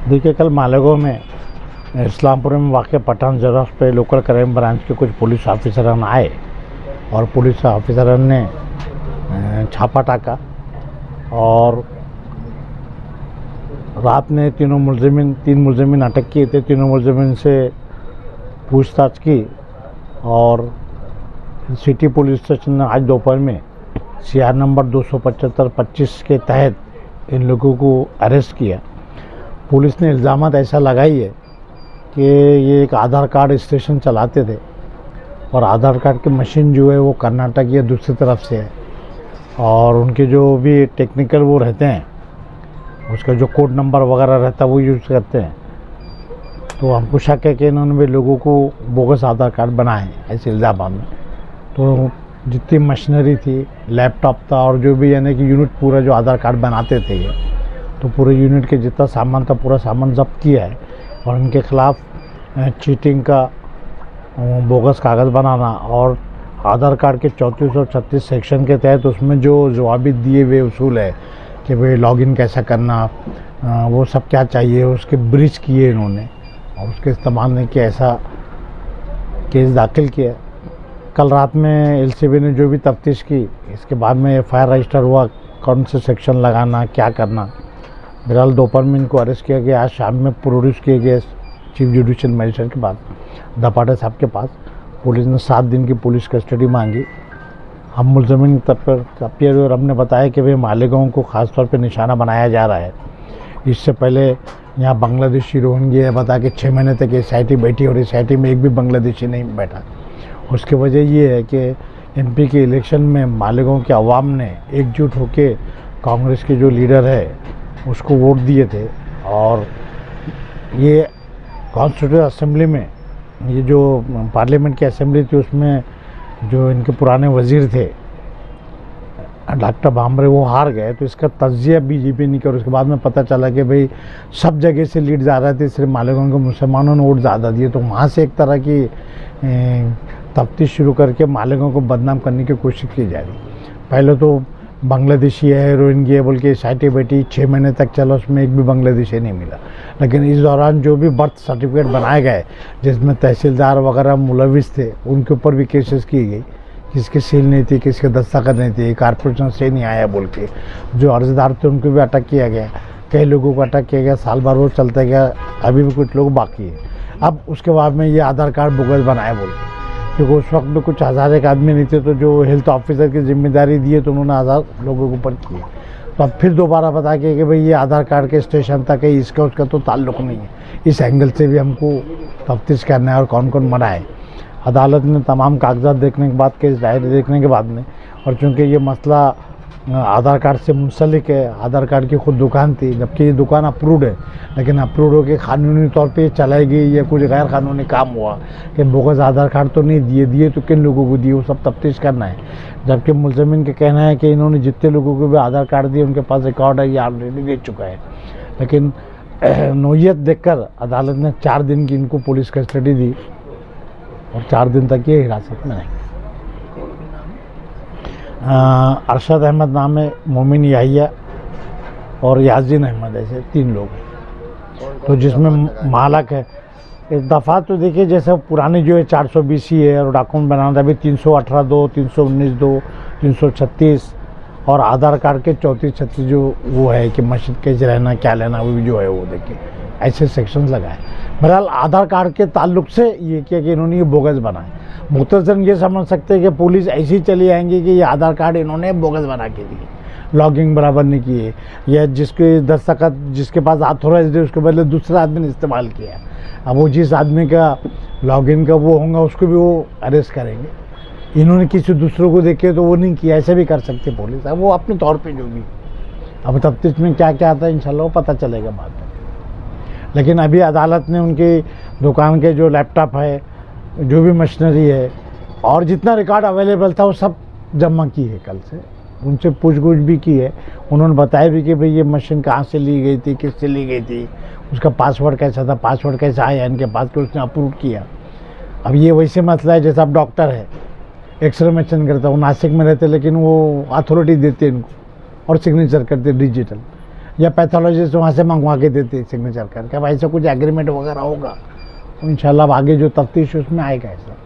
देखिए, कल मालेगांव में इस्लामपुर में वाक़ पठान ज़ेरॉक्स पे लोकल क्राइम ब्रांच के कुछ पुलिस ऑफिसरन आए और पुलिस ऑफिसरन ने छापा टाका और रात में तीन मुलजिमीन अटक किए थे। तीनों मुलजिमीन से पूछताछ की और सिटी पुलिस स्टेशन ने आज दोपहर में CR नंबर 275-25 के तहत इन लोगों को अरेस्ट किया। पुलिस ने इल्ज़ामात ऐसा लगाई है कि ये एक आधार कार्ड स्टेशन चलाते थे और आधार कार्ड की मशीन जो है वो कर्नाटक या दूसरी तरफ से है और उनके जो भी टेक्निकल वो रहते हैं, उसका जो कोड नंबर वगैरह रहता है वो यूज़ करते हैं। तो हमको शक है कि इन्होंने भी लोगों को बोगस आधार कार्ड बनाए ऐसे इल्ज़ाम में। तो जितनी मशीनरी थी, लैपटॉप था और जो भी यानी कि यूनिट पूरा जो आधार कार्ड बनाते थे ये, तो पूरे यूनिट के जितना सामान था पूरा सामान जब्त किया है और इनके ख़िलाफ़ चीटिंग का, बोगस कागज़ बनाना और आधार कार्ड के 34 और 36 सेक्शन के तहत उसमें जो जवाबी दिए हुए उसूल है कि भाई लॉगिन कैसा करना, वो सब क्या चाहिए, उसके ब्रीच किए इन्होंने और उसके इस्तेमाल ने किया, ऐसा केस दाखिल किया। कल रात में LCB ने जो भी तफ्तीश की, इसके बाद में FIR रजिस्टर हुआ, कौन से सेक्शन लगाना, क्या करना। बहरहाल दोपहर में इनको अरेस्ट किया गया। आज शाम में प्रोड्यूस किए गए चीफ जुडिशियल मजिस्ट्रेट के पास, दपाटे साहब के पास। पुलिस ने 7 दिन की पुलिस कस्टडी मांगी। हम मुलज़िमीन तपियर और हमने बताया कि भाई मालेगांव को ख़ास तौर पे निशाना बनाया जा रहा है। इससे पहले यहाँ बांग्लादेशी रोहिंग्या बता के 6 महीने तक SIT बैठी और SIT में एक भी बांग्लादेशी नहीं बैठा। उसकी वजह ये है कि MP के इलेक्शन में मालेगांव के अवाम ने एकजुट होकर कांग्रेस के जो लीडर है उसको वोट दिए थे और ये कॉन्स्टिट्यूंट असेंबली में, ये जो पार्लियामेंट की असेंबली थी उसमें जो इनके पुराने वज़ीर थे डॉक्टर भामरे, वो हार गए। तो इसका तज्जिया BJP नहीं किया और उसके बाद में पता चला कि भाई सब जगह से लीड ज़्यादा थी, सिर्फ मालेगांव के मुसलमानों ने वोट ज़्यादा दिए। तो वहाँ से एक तरह की तफ्तीश शुरू करके मालेगांव को बदनाम करने की कोशिश की जा रही। पहले तो बांग्लादेशी है, रोहिंग्या बोल के SIT बैठी, 6 महीने तक चला, उसमें एक भी बांग्लादेशी नहीं मिला। लेकिन इस दौरान जो भी बर्थ सर्टिफिकेट बनाए गए जिसमें तहसीलदार वगैरह मुलविस थे, उनके ऊपर भी केसेस की गई। किसकी सील नहीं थी, किसके दस्तखत नहीं थी, कारपोरेशन से नहीं आया बोल के जो अर्जदार थे उनको भी अटक किया गया। कई लोगों को अटक किया गया, साल भर वो चलता गया, अभी भी कुछ लोग बाकी है। अब उसके बाद में ये आधार कार्ड बोगस बनाए बोल के, क्योंकि उस वक्त में कुछ 1000 एक आदमी नहीं थे, तो जो हेल्थ ऑफिसर की जिम्मेदारी दी है तो उन्होंने 1000 लोगों के ऊपर किए। तो अब फिर दोबारा बता के कि भाई ये आधार कार्ड के स्टेशन तक है, इसका उसका तो ताल्लुक़ नहीं है। इस एंगल से भी हमको तफ्तीश करना है और कौन कौन मरा है। अदालत ने तमाम कागजात देखने के बाद, केस डायरी देखने के बाद में, और चूँकि ये मसला आधार कार्ड से मुंसलिक है, आधार कार्ड की खुद दुकान थी, जबकि ये दुकान अप्रूव्ड है, लेकिन अप्रूव्ड हो के कानूनी तौर पे चलाई गई या कुछ गैर कानूनी काम हुआ कि बोगस आधार कार्ड तो नहीं दिए तो किन लोगों को दिए, वो सब तफ्तीश करना है। जबकि मुलज़िमीन का कहना है कि इन्होंने जितने लोगों को भी आधार कार्ड दिए उनके पास रिकॉर्ड है, ये ऑलरेडी दे चुका है। लेकिन नोयत देखकर अदालत ने 4 दिन की इनको पुलिस कस्टडी दी और 4 दिन तक ये हिरासत में रहेंगे। अरशद अहमद नाम है, मोमिन याहिया और याजीन अहमद, ऐसे 3 लोग हैं। तो जिसमें मालक है एक दफ़ा, तो देखिए जैसे पुरानी जो है 420 ही है और डॉक्यूमेंट बनाना था, अभी 318(2), 319(2), 336 और आधार कार्ड के 34-36 जो वो है कि मशीन कैसे रहना, क्या लेना, वो भी जो है वो देखिए ऐसे सेक्शंस लगाए। बहरहाल आधार कार्ड के ताल्लुक से ये किया कि इन्होंने ये बोगस बनाए। मुख्तसरन ये समझ सकते हैं कि पुलिस ऐसी चली आएंगी कि ये आधार कार्ड इन्होंने बोगस बना के दिए, लॉगिंग बराबर नहीं किए, या जिसके दस्तखत जिसके पास ऑथोराइज्ड है उसके बदले दूसरा आदमी ने इस्तेमाल किया। अब वो जिस आदमी का लॉगिन का वो होगा उसको भी वो अरेस्ट करेंगे। इन्होंने किसी दूसरों को देखे तो वो नहीं किया, ऐसे भी कर सकती पुलिस। अब वो अपने तौर पर जो भी, अब तफ्तीश में क्या क्या आता है इंशाल्लाह वो पता चलेगा बाद में। लेकिन अभी अदालत ने उनकी दुकान के जो लैपटॉप है, जो भी मशीनरी है और जितना रिकॉर्ड अवेलेबल था वो सब जमा की है। कल से उनसे पूछगछ भी की है। उन्होंने बताया भी कि भाई ये मशीन कहाँ से ली गई थी, किससे ली गई थी, उसका पासवर्ड कैसा था, पासवर्ड कैसा आया इनके पास कि उसने अप्रूव किया। अब ये वैसे मसला है जैसे अब डॉक्टर है, एक्सरे मशीन करता है, वो नासिक में रहते लेकिन वो अथॉरिटी देते इनको और सिग्नेचर करते डिजिटल। या पैथोलॉजिस्ट वहाँ से मंगवा के देते सिग्नेचर करके। अब ऐसा कुछ एग्रीमेंट वगैरह होगा तो इंशाल्लाह आगे जो तफ्तीश उसमें आएगा ऐसा।